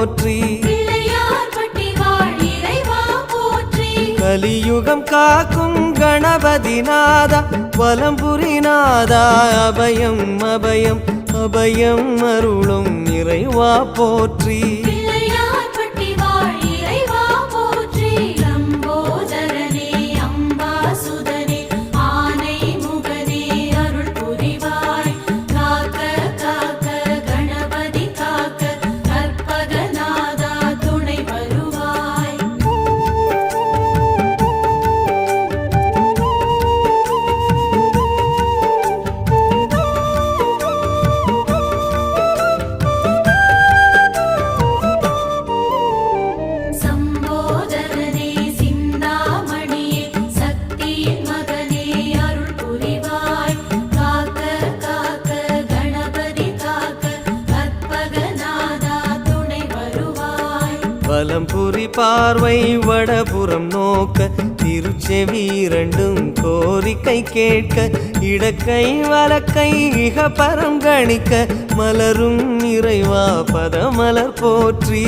போற்றி. கலியுகம் காக்கும் கணபதிநாதா வலம்புரிநாதா அபயம் அபயம் அபயம் அருளும் இறைவா போற்றி. வலம்புரி பார்வை வடபுறம் நோக்க திருச்செவி இரண்டும் கோரிக்கை கேட்க இடக்கை வலக்கை இக பரம் கணிக்க மலரும் இறைவா பதமலர் போற்றி.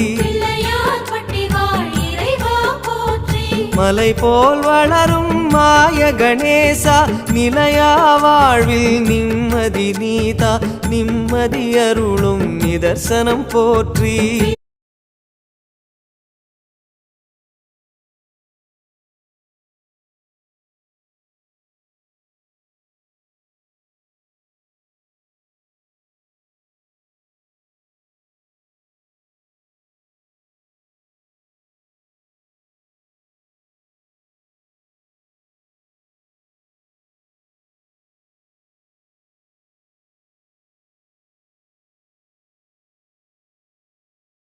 மலை போல் வளரும் மாய கணேசா நிலையா வாழ்வில் நிம்மதி நீதா நிம்மதி அருளும் நிதர்சனம் போற்றி.